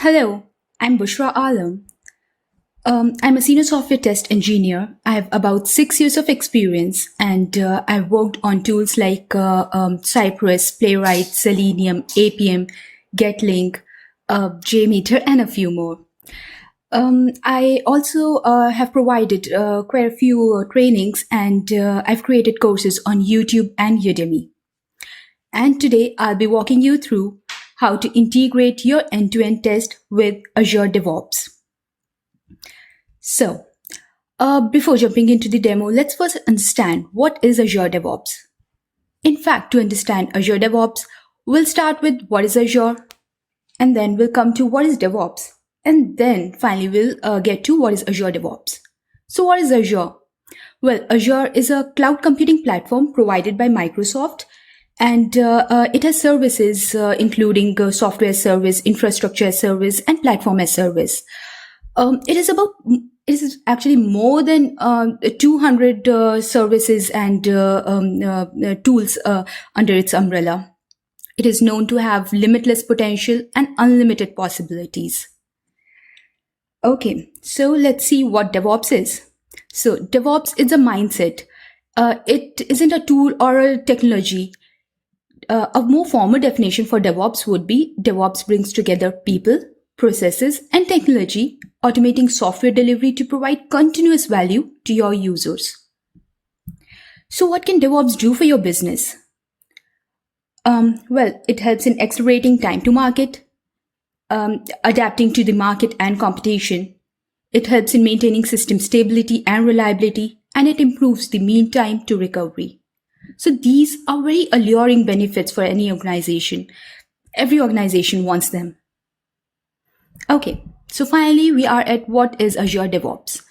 Hello, I'm Bushra Alam. I'm a senior software test engineer. I have about 6 years of experience, and I've worked on tools like Cypress, Playwright, Selenium, APM, GetLink, JMeter, and a few more. I also have provided quite a few trainings, and I've created courses on YouTube and Udemy. And today I'll be walking you through how to integrate your end-to-end test with Azure DevOps. So, before jumping into the demo, let's first understand what is Azure DevOps. In fact, to understand Azure DevOps, we'll start with what is Azure, and then we'll come to what is DevOps, and then finally we'll get to what is Azure DevOps. So what is Azure? Well, Azure is a cloud computing platform provided by Microsoft, and it has services including software as service, infrastructure as service, and platform as service. It is actually more than 200 services and tools under its umbrella. It is known to have limitless potential and unlimited possibilities. Okay, so let's see what DevOps is. So DevOps is a mindset. It isn't a tool or a technology. A more formal definition for DevOps would be DevOps brings together people, processes, and technology, automating software delivery to provide continuous value to your users. So what can DevOps do for your business? Well, it helps in accelerating time to market, adapting to the market and competition. It helps in maintaining system stability and reliability, and it improves the mean time to recovery. So these are very alluring benefits for any organization. Every organization wants them. Okay, so finally we are at what is Azure DevOps.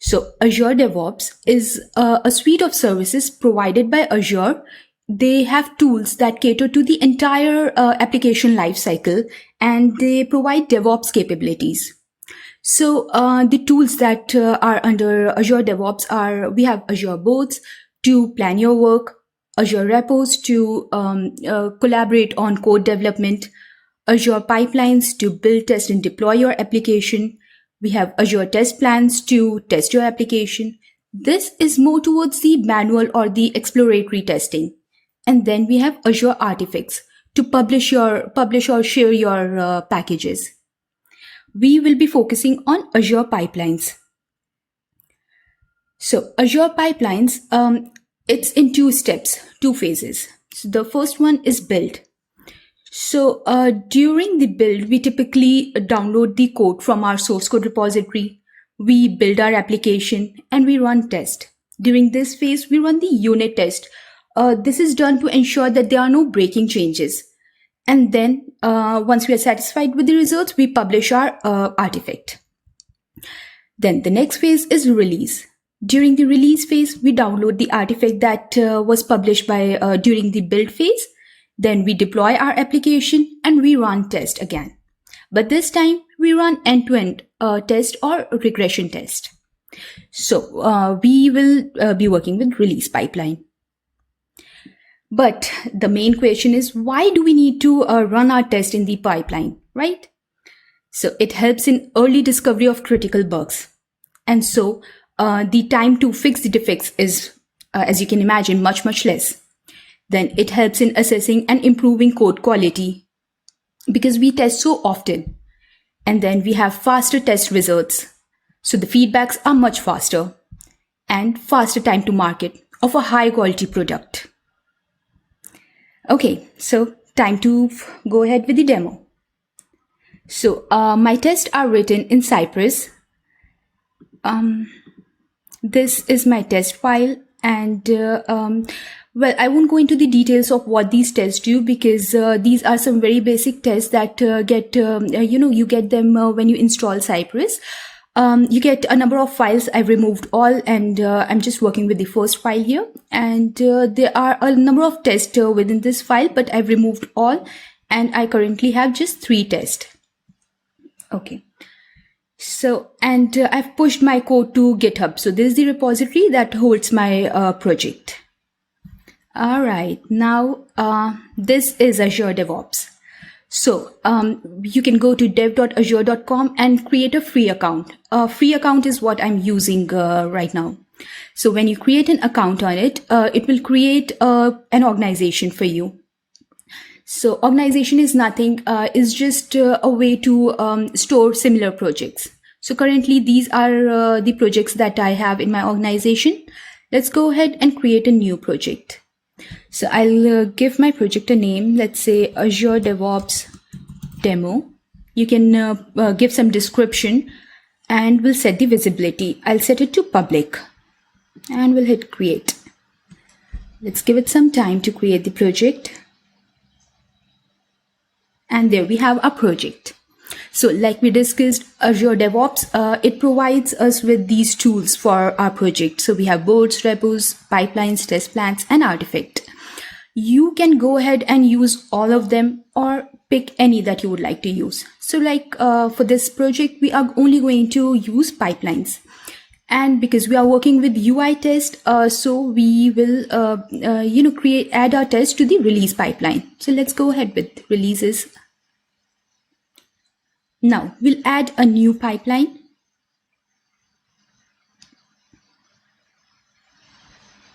So Azure DevOps is a suite of services provided by Azure. They have tools that cater to the entire application lifecycle, and they provide DevOps capabilities. So the tools that are under Azure DevOps are, we have Azure Boards to plan your work, Azure Repos to collaborate on code development, Azure Pipelines to build, test, and deploy your application. We have Azure Test Plans to test your application. This is more towards the manual or the exploratory testing. And then we have Azure Artifacts to publish or share your packages. We will be focusing on Azure Pipelines. So Azure Pipelines, it's in two steps, two phases. So the first one is build. So during the build, we typically download the code from our source code repository. We build our application and we run test. During this phase, we run the unit test. This is done to ensure that there are no breaking changes. And then once we are satisfied with the results, we publish our artifact. Then the next phase is release. During the release phase, we download the artifact that was published by during the build phase. Then we deploy our application and we run test again. But this time we run end-to-end test or regression test. So we will be working with release pipeline. But the main question is, why do we need to run our test in the pipeline, right? So it helps in early discovery of critical bugs. And so the time to fix the defects is, as you can imagine, much less. Then it helps in assessing and improving code quality because we test so often. And then we have faster test results. So the feedbacks are much faster and faster time to market of a high quality product. Okay, so time to go ahead with the demo. So my tests are written in Cypress. This is my test file, and well, I won't go into the details of what these tests do because these are some very basic tests that you get them when you install Cypress. You get a number of files. I've removed all, and I'm just working with the first file here. And there are a number of tests within this file, but I've removed all, and I currently have just 3 tests. Okay. So, and I've pushed my code to GitHub. So this is the repository that holds my project. All right, now this is Azure DevOps. So you can go to dev.azure.com and create a free account. A free account is what I'm using right now. So when you create an account on it, it will create an organization for you. So organization is nothing, is just a way to store similar projects. So currently these are the projects that I have in my organization. Let's go ahead and create a new project. So I'll give my project a name. Let's say Azure DevOps Demo. You can give some description and we'll set the visibility. I'll set it to public and we'll hit create. Let's give it some time to create the project. And there we have our project. So like we discussed, Azure DevOps, it provides us with these tools for our project. So we have boards, repos, pipelines, test plans, and artifact. You can go ahead and use all of them or pick any that you would like to use. So like for this project, we are only going to use pipelines. And because we are working with UI test, so we will, add our test to the release pipeline. So let's go ahead with releases. Now we'll add a new pipeline.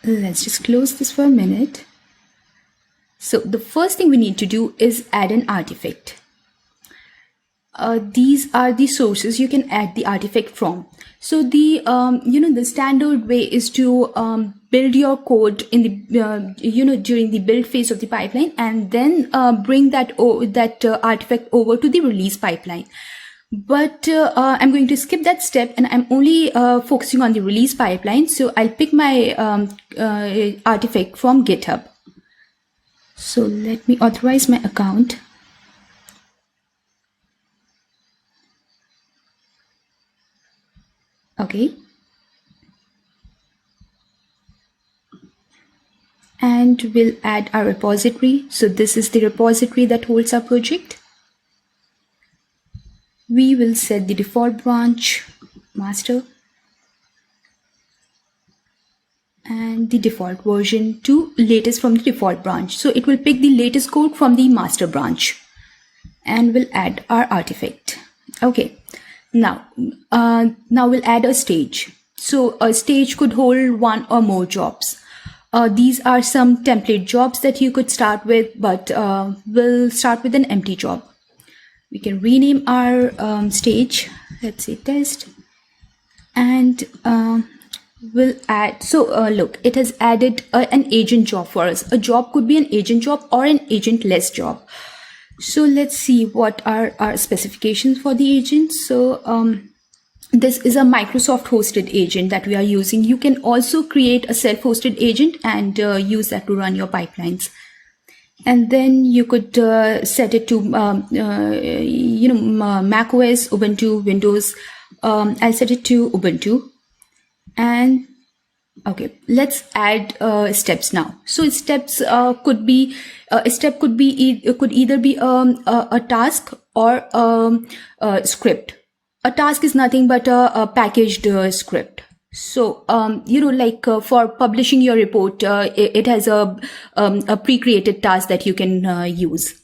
Let's just close this for a minute. So the first thing we need to do is add an artifact. These are the sources you can add the artifact from. So the the standard way is to build your code in the during the build phase of the pipeline, and then bring that artifact over to the release pipeline. But I'm going to skip that step, and I'm only focusing on the release pipeline. So I'll pick my artifact from GitHub. So let me authorize my account. Okay. And we'll add our repository. So this is the repository that holds our project. We will set the default branch master and the default version to latest from the default branch. So it will pick the latest code from the master branch, and we'll add our artifact. Okay. Now we'll add a stage. So a stage could hold one or more jobs. These are some template jobs that you could start with, but we'll start with an empty job. We can rename our stage. Let's say test, and we'll add. So look, it has added an agent job for us. A job could be an agent job or an agentless job. So let's see what are our specifications for the agent. So this is a Microsoft hosted agent that we are using. You can also create a self-hosted agent and use that to run your pipelines. And then you could set it to Mac OS, Ubuntu, Windows. I'll set it to Ubuntu. And okay, let's add steps now. So steps could be a step could either be a task or a script. A task is nothing but a packaged script. So for publishing your report, it has a pre-created task that you can use.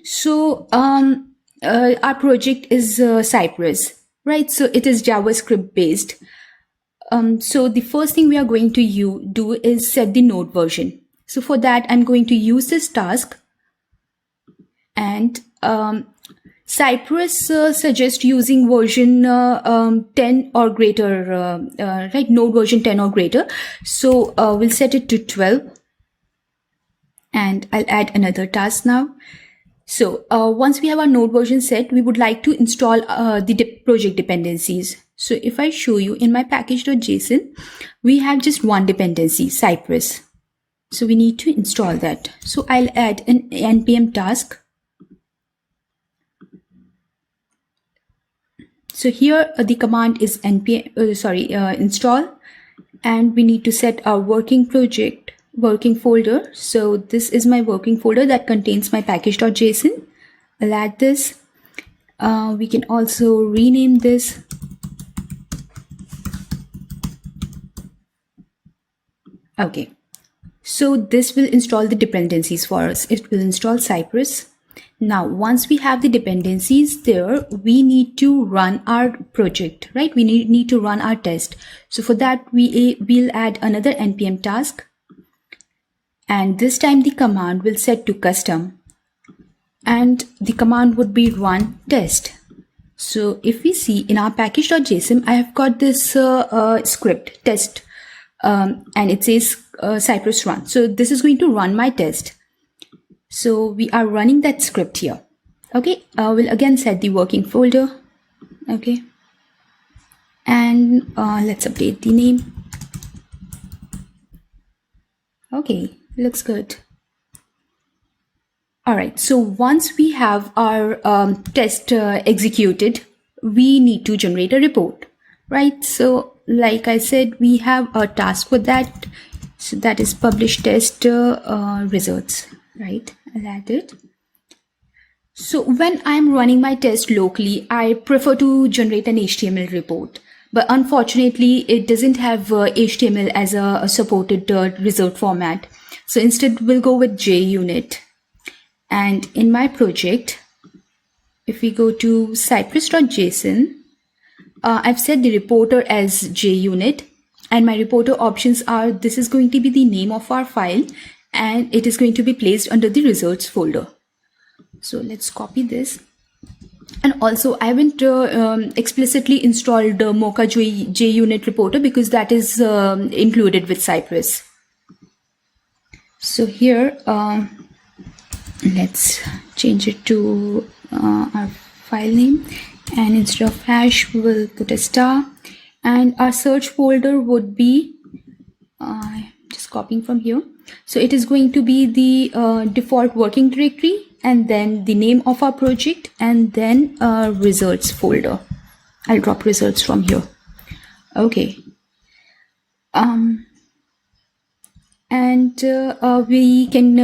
So our project is Cypress, right? So it is JavaScript based. So the first thing we are going to do is set the node version. So for that, I'm going to use this task, and Cypress suggests using version 10 or greater, right? Node version 10 or greater. So we'll set it to 12, and I'll add another task now. So once we have our node version set, we would like to install the project dependencies. So if I show you in my package.json, we have just one dependency, Cypress. So we need to install that. So I'll add an npm task. So here the command is install, and we need to set our working folder. So this is my working folder that contains my package.json. I'll add this. We can also rename this. Okay. So this will install the dependencies for us. It will install Cypress. Now, once we have the dependencies there, we need to run our project, right? We need to run our test. So for that, we'll add another npm task. And this time the command will set to custom. And the command would be run test. So if we see in our package.json, I have got this script test, and it says Cypress run. So this is going to run my test. So we are running that script here. Okay, we'll again set the working folder. Okay, and let's update the name. Okay, looks good. All right, so once we have our test executed, we need to generate a report, right? So like I said, we have a task for that. So that is publish test results, right? I'll add it. So when I'm running my test locally, I prefer to generate an HTML report. But unfortunately, it doesn't have HTML as a supported result format. So instead, we'll go with JUnit. And in my project, if we go to Cypress.json, I've set the reporter as JUnit. And my reporter options are, this is going to be the name of our file, and it is going to be placed under the results folder. So let's copy this. And also, I haven't explicitly installed Mocha JUnit reporter because that is included with Cypress. So here, let's change it to our file name, and instead of hash, we'll put a star. And our search folder would be, just copying from here. So it is going to be the default working directory, and then the name of our project, and then results folder. I'll drop results from here. Okay. And we can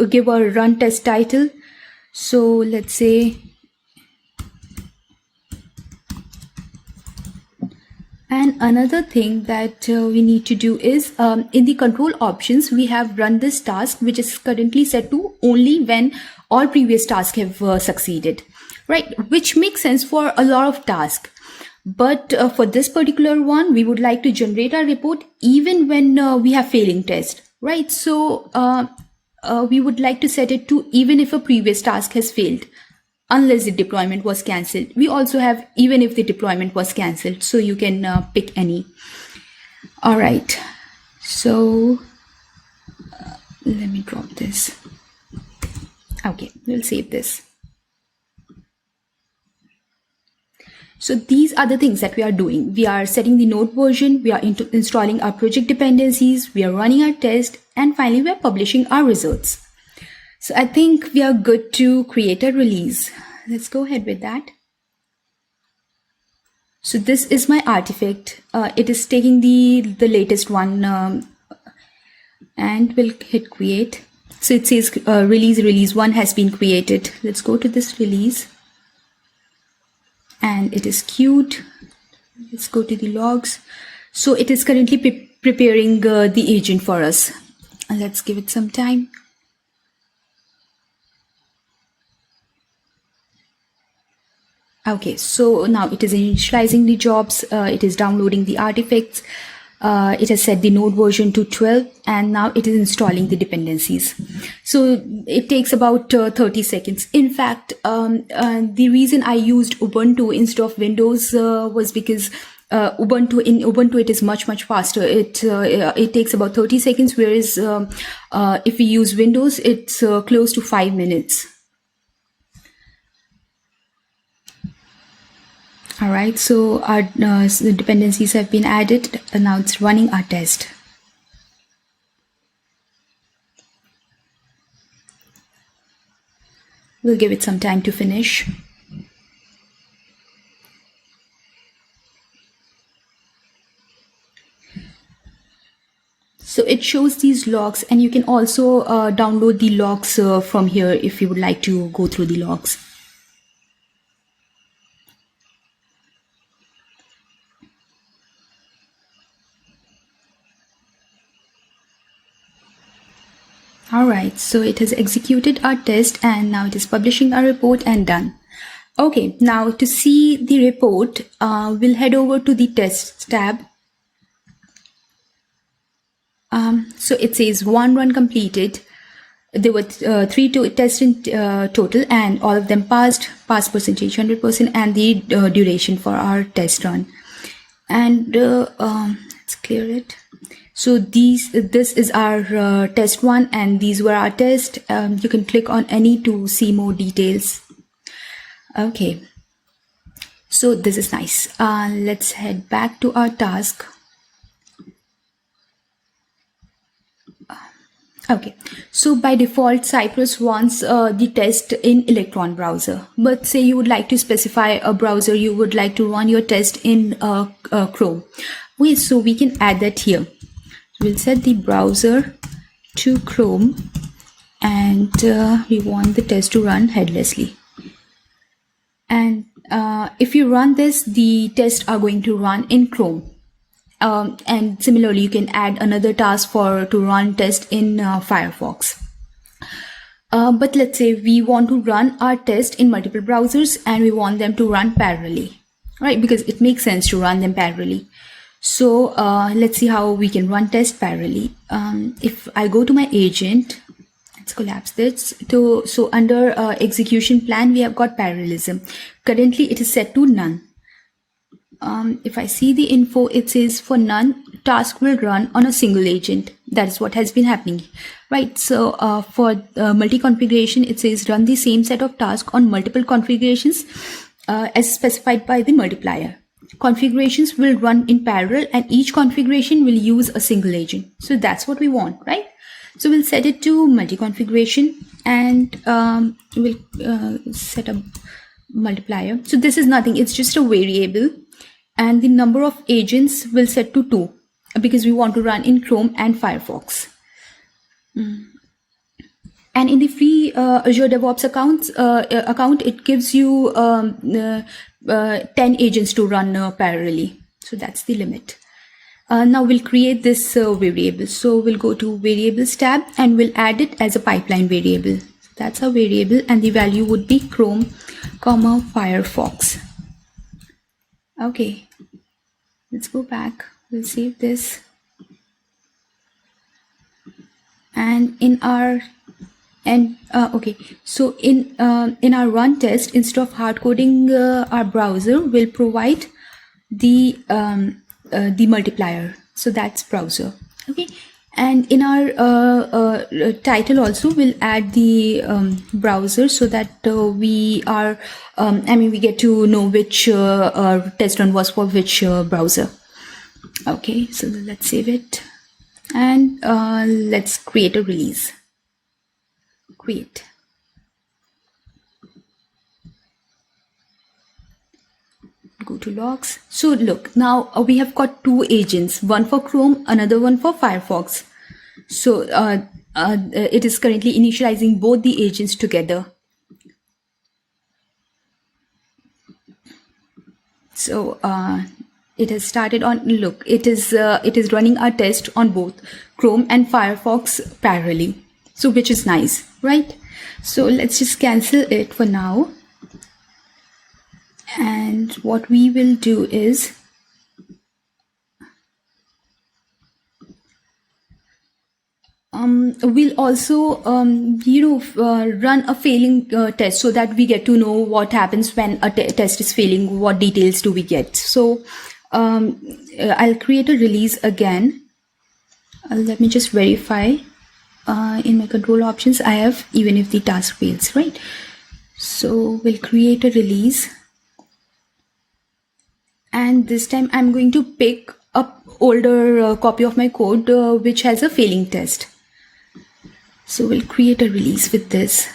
give a run test title. So let's say, and another thing that we need to do is in the control options, we have run this task, which is currently set to only when all previous tasks have succeeded, right? Which makes sense for a lot of tasks. But for this particular one, we would like to generate our report even when we have failing test, right? So we would like to set it to even if a previous task has failed, unless the deployment was cancelled. We also have even if the deployment was cancelled, so you can pick any. All right, so let me drop this. Okay, we'll save this. So these are the things that we are doing. We are setting the node version, we are installing our project dependencies, we are running our test, and finally we are publishing our results. So I think we are good to create a release. Let's go ahead with that. So this is my artifact. It is taking the latest one, and we'll hit create. So it says release 1 has been created. Let's go to this release. And it is queued. Let's go to the logs. So it is currently preparing the agent for us. Let's give it some time. Okay, so now it is initializing the jobs. It is downloading the artifacts. It has set the node version to 12, and now it is installing the dependencies. So it takes about 30 seconds. In fact, the reason I used Ubuntu instead of Windows was because Ubuntu it is much faster. It takes about 30 seconds, whereas if we use Windows, it's close to 5 minutes. All right, so our dependencies have been added, and now it's running our test. We'll give it some time to finish. So it shows these logs, and you can also download the logs from here if you would like to go through the logs. All right, so it has executed our test and now it is publishing our report and done. Okay, now to see the report, we'll head over to the tests tab. So it says one run completed. There were three tests in total, and all of them passed. Pass percentage 100%, and the duration for our test run. And let's clear it. So this is our test one, and these were our tests. You can click on any to see more details. Okay. So this is nice. Let's head back to our task. Okay, so by default, Cypress wants the test in Electron browser. But say you would like to specify a browser, you would like to run your test in Chrome. Okay, so we can add that here. We'll set the browser to Chrome, and we want the test to run headlessly. And if you run this, the tests are going to run in Chrome. And similarly, you can add another task to run test in Firefox. But let's say we want to run our test in multiple browsers and we want them to run parallelly, right? Because it makes sense to run them parallelly. So let's see how we can run test parallelly. If I go to my agent, let's collapse this. So under execution plan, we have got parallelism. Currently, it is set to none. If I see the info, it says for none, task will run on a single agent. That is what has been happening, right? So for multi-configuration, it says run the same set of tasks on multiple configurations as specified by the multiplier. Configurations will run in parallel and each configuration will use a single agent. So that's what we want, right? So we'll set it to multi-configuration and we'll set a multiplier. So this is nothing, it's just a variable. And the number of agents will set to 2 because we want to run in Chrome and Firefox. And in the free Azure DevOps account, it gives you 10 agents to run parallelly. So that's the limit. Now we'll create this variable. So we'll go to Variables tab and we'll add it as a pipeline variable. So that's a variable and the value would be Chrome, Firefox. Okay, let's go back. We'll save this. And in our okay, so in our run test, instead of hard coding our browser, we'll provide the multiplier. So that's browser. Okay, and in our title also, we'll add the browser so that we are. We get to know which test run was for which browser. Okay, so let's save it and let's create a release. Create. Go to logs. So look, now we have got 2 agents, one for Chrome, another one for Firefox. So it is currently initializing both the agents together. So it has started on, look, it is running our test on both Chrome and Firefox parallelly. So which is nice, right? So let's just cancel it for now. And what we will do is we'll also run a failing test so that we get to know what happens when a test is failing. What details do we get? So I'll create a release again. Let me just verify. In my control options, I have even if the task fails, right? So we'll create a release. And this time I'm going to pick up older copy of my code which has a failing test. So we'll create a release with this.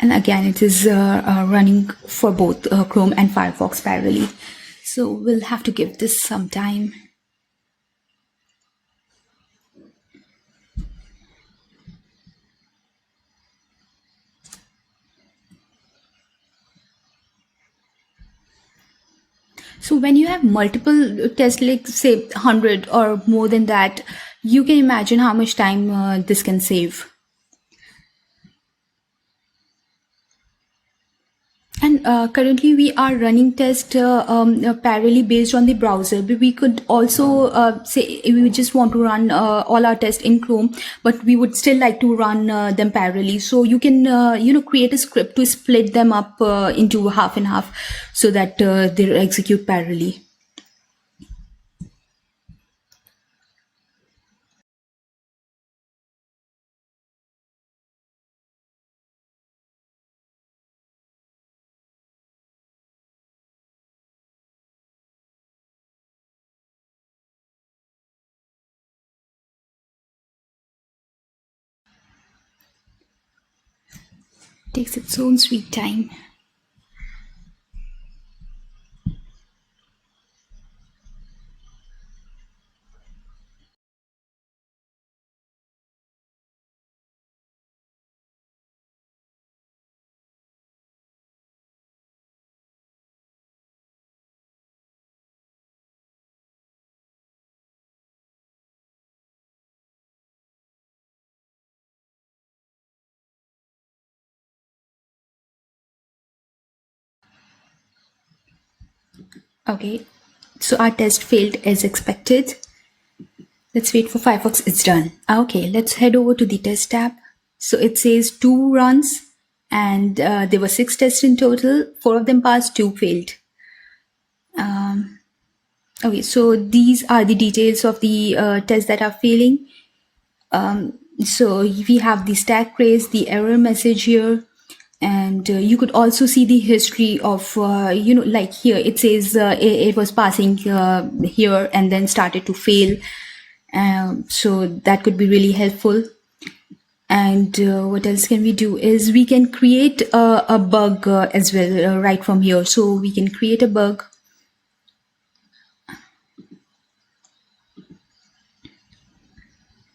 And again, it is running for both Chrome and Firefox parallelly. So we'll have to give this some time. So when you have multiple tests, like say 100 or more than that, You can imagine how much time this can save. And currently we are running tests parallelly based on the browser. But we could also say we just want to run all our tests in Chrome, but we would still like to run them parallelly. So you can create a script to split them up into half and half so that they execute parallelly. Takes its own sweet time. Okay, so our test failed as expected. Let's wait for Firefox. It's done. Okay, let's head over to the test tab. So it says 2 runs, and there were 6 tests in total. 4 of them passed, 2 failed. Okay, so these are the details of the tests that are failing. So we have the stack trace, the error message here, and you could also see the history of like here it says it was passing here and then started to fail. So that could be really helpful. And what else can we do is we can create a bug as well right from here. So we can create a bug.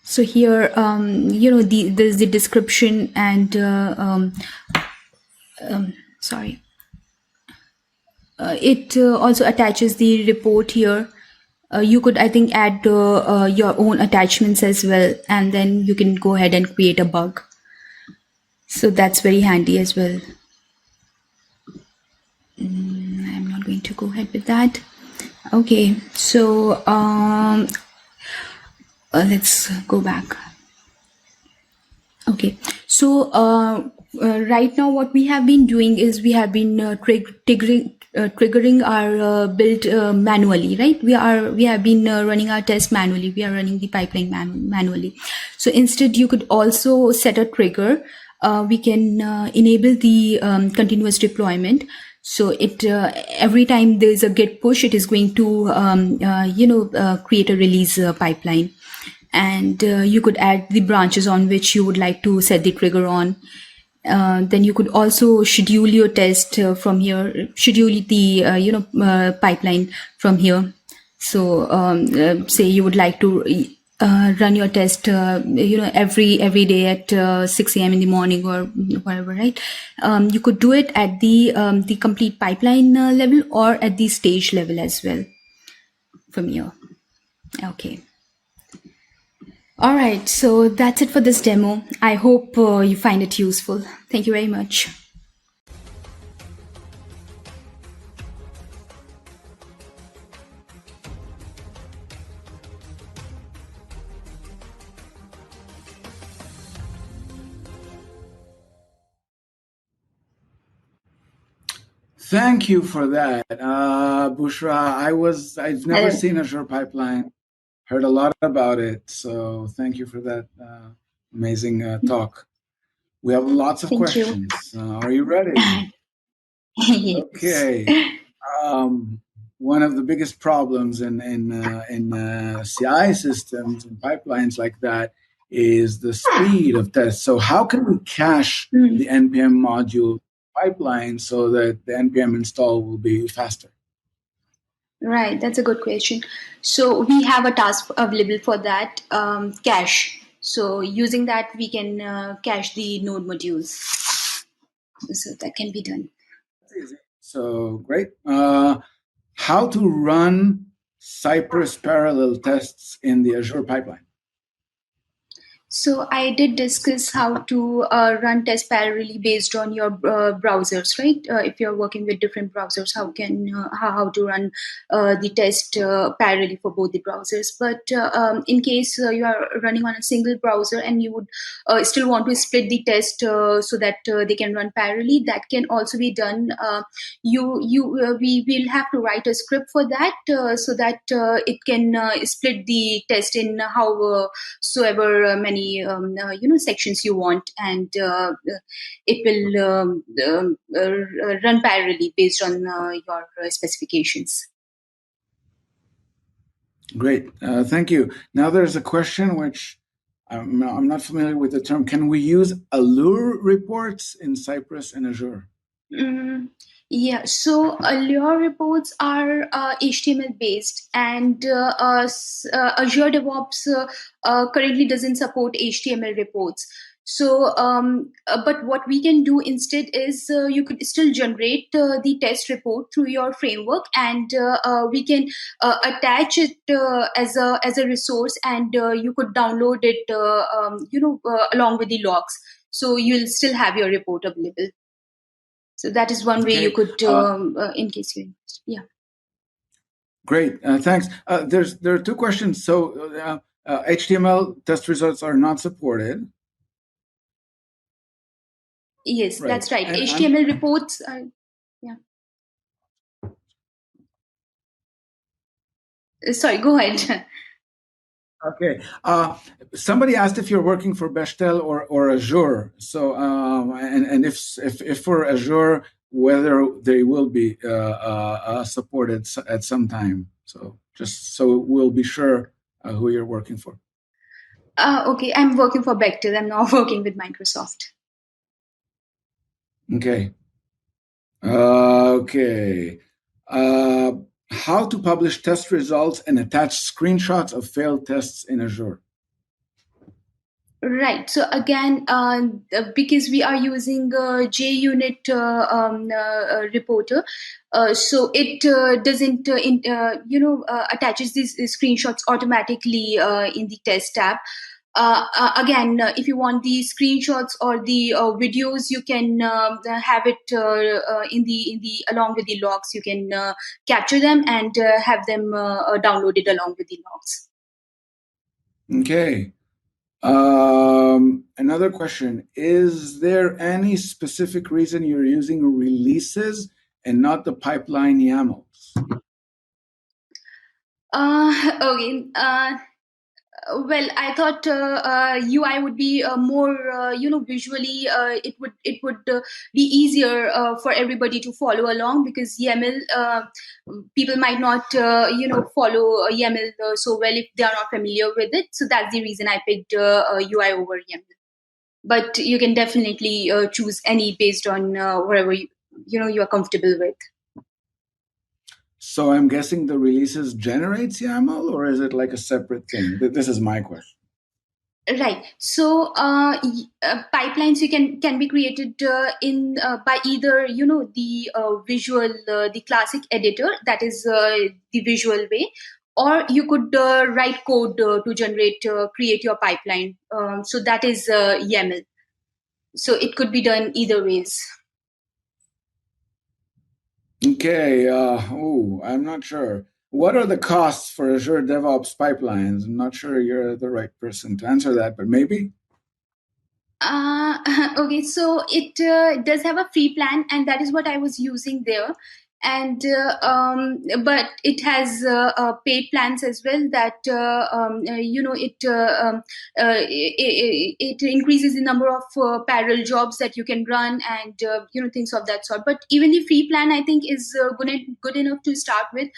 So here, there's the description and sorry. It also attaches the report here. You could, I think, add your own attachments as well, and then you can go ahead and create a bug. So that's very handy as well. I'm not going to go ahead with that. Okay, so let's go back. Okay, so right now what we have been doing is we have been triggering our build manually, right? We have been running our test manually. We are running the pipeline manually. So instead, you could also set a trigger. We can enable the continuous deployment. So it every time there is a git push, it is going to create a release pipeline. And you could add the branches on which you would like to set the trigger on. Then you could also schedule your test from here, schedule the pipeline from here. So say you would like to run your test every day at 6 a.m. in the morning or whatever, right? You could do it at the complete pipeline level or at the stage level as well from here. Okay. All right, so that's it for this demo. I hope you find it useful. Thank you very much. Thank you for that, Bushra. I've never seen Azure Pipeline, heard a lot about it. So thank you for that amazing talk. We have lots of questions. Are you ready? Yes. Okay. One of the biggest problems in CI systems and pipelines like that is the speed of tests. So how can we cache the npm module pipeline so that the npm install will be faster? Right, that's a good question. So we have a task available for that, cache. So using that, we can cache the node modules. So that can be done. So great. How to run Cypress parallel tests in the Azure pipeline? So I did discuss how to run tests parallelly based on your browsers, right? If you're working with different browsers, how to run the test parallelly for both the browsers. But in case you are running on a single browser and you would still want to split the test so that they can run parallelly, that can also be done. We will have to write a script for that so that it can split the test in how. So ever many sections you want, and it will run parallelly based on your specifications. Great, thank you. Now there's a question which I'm not familiar with the term. Can we use Allure Reports in Cypress and Azure? Yeah, so Allure reports are HTML based, and Azure DevOps currently doesn't support HTML reports. So, but what we can do instead is you could still generate the test report through your framework, and we can attach it as a resource, and you could download it, along with the logs. So you'll still have your report available. So that is one way you could, in case you, yeah. Great, thanks. There are two questions. So HTML test results are not supported. Yes, Right. that's right. And HTML reports are, yeah. Sorry, go ahead. Okay. Somebody asked if you're working for Bechtel or Azure. So, and if for Azure, whether they will be supported at some time. So just so we'll be sure who you're working for. Okay, I'm working for Bechtel. I'm not working with Microsoft. Okay. Okay. How to publish test results and attach screenshots of failed tests in Azure. Right. So again, because we are using JUnit reporter, so it doesn't, attaches these screenshots automatically in the test tab. Again, if you want the screenshots or the videos, you can have it in the along with the logs. You can capture them and have them downloaded along with the logs. Okay. Another question. Is there any specific reason you're using releases and not the pipeline YAMLs? Okay. Well, I thought UI would be more, visually. It would be easier for everybody to follow along, because YAML, people might not, follow YAML so well if they are not familiar with it. So that's the reason I picked UI over YAML. But you can definitely choose any based on whatever you are comfortable with. So I'm guessing the releases generates YAML, or is it like a separate thing? This is my question. Right. So pipelines you can be created in by either the visual, the classic editor, that is the visual way, or you could write code to create your pipeline. So that is YAML. So it could be done either ways. Okay. I'm not sure. What are the costs for Azure DevOps pipelines? I'm not sure you're the right person to answer that, but maybe. Okay, so it does have a free plan, and that is what I was using there. And but it has paid plans as well. That it increases the number of parallel jobs that you can run, and things of that sort. But even the free plan, I think, is good enough to start with.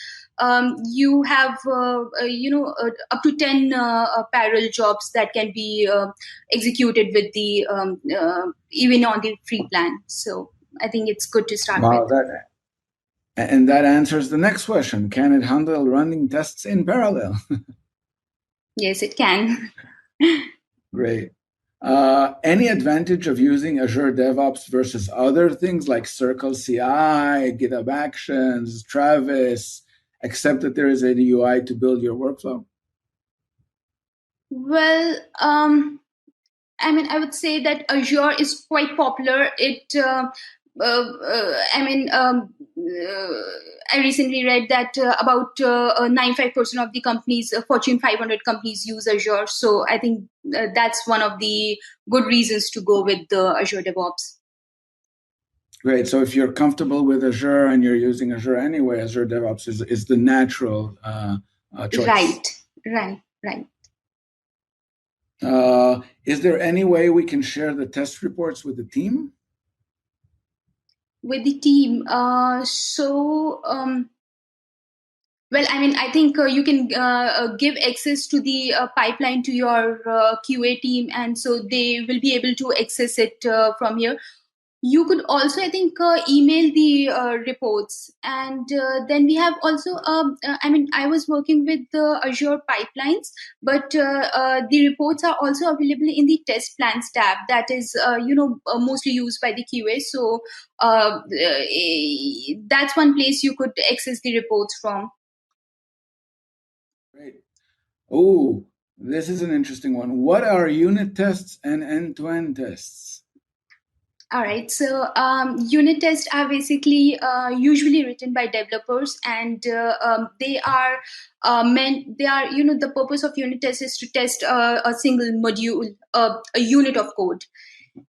You have up to 10 parallel jobs that can be executed with the even on the free plan. So I think it's good to start Wow, with. and that answers the next question. Can it handle running tests in parallel? Yes, it can. Great. Any advantage of using Azure DevOps versus other things like Circle CI, GitHub Actions, Travis, except that there is a UI to build your workflow? Well, I mean, I would say that Azure is quite popular. I recently read that about 95% of the companies, Fortune 500 companies, use Azure. So I think that's one of the good reasons to go with the Azure DevOps. Great. So if you're comfortable with Azure and you're using Azure anyway, Azure DevOps is the natural choice. Right. Is there any way we can share the test reports with the team? With the team. Well, I mean, I think you can give access to the pipeline to your QA team, and so they will be able to access it from here. You could also, I think, email the reports, and then we have also. I was working with the Azure Pipelines, but the reports are also available in the test plans tab. That is, mostly used by the QA. So that's one place you could access the reports from. Great. Oh, this is an interesting one. What are unit tests and end-to-end tests? All right. So unit tests are basically usually written by developers, and they are meant. They are, the purpose of unit test is to test a single module, a unit of code.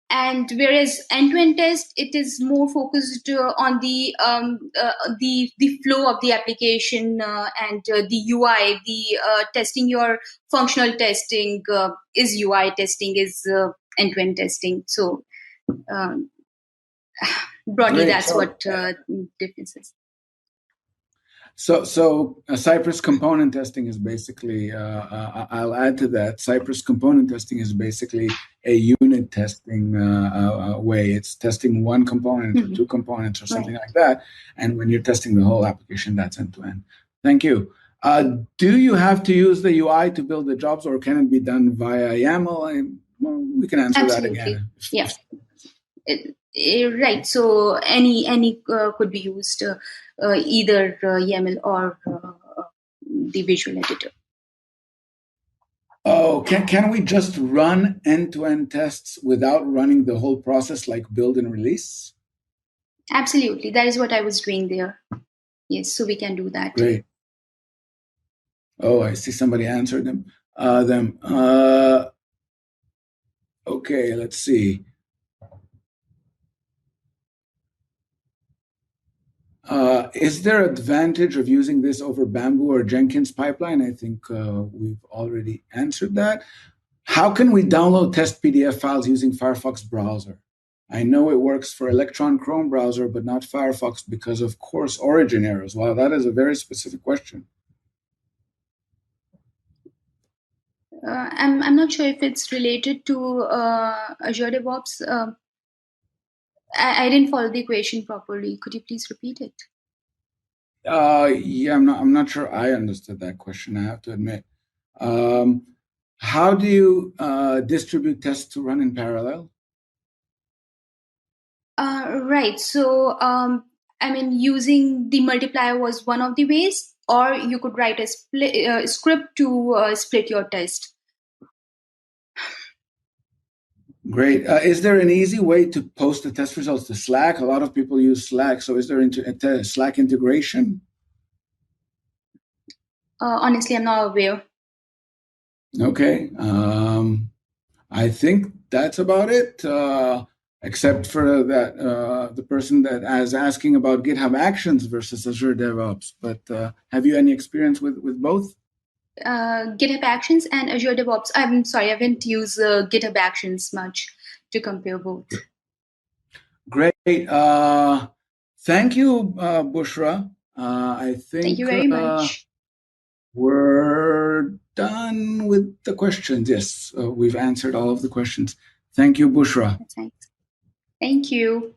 And whereas end-to-end test, it is more focused on the flow of the application and the UI. The testing your functional testing is UI testing, is end-to-end testing. So broadly, Great. that's what difference is. So Cypress component testing is basically, I'll add to that, Cypress component testing is basically a unit testing way. It's testing one component or two components or something like that. And when you're testing the whole application, that's end-to-end. Thank you. Do you have to use the UI to build the jobs, or can it be done via YAML? Well, we can answer Absolutely. that again. Yeah. Right. So any could be used, either YAML or the visual editor. Oh, can we just run end-to-end tests without running the whole process, like build and release? Absolutely. That is what I was doing there. Yes, so we can do that. Great. Oh, I see somebody answered them. Okay, let's see. Is there advantage of using this over Bamboo or Jenkins pipeline? I think we've already answered that. How can we download test PDF files using Firefox browser? I know it works for Electron Chrome browser, but not Firefox because of course origin errors. Wow, that is a very specific question. I'm not sure if it's related to Azure DevOps. I didn't follow the question properly. Could you please repeat it? Yeah, I'm not sure I understood that question, I have to admit. How do you distribute tests to run in parallel? Right. So, using the multiplier was one of the ways, or you could write a script to split your test. Great. Is there an easy way to post the test results to Slack? A lot of people use Slack. So is there a Slack integration? Honestly, I'm not aware. Okay. I think that's about it, except for that the person that is asking about GitHub Actions versus Azure DevOps. But have you any experience with both? GitHub Actions and Azure DevOps. I'm sorry, I haven't used GitHub Actions much to compare both. Great. Thank you, Bushra. I think Thank you very much. We're done with the questions. Yes, we've answered all of the questions. Thank you, Bushra. Thank you.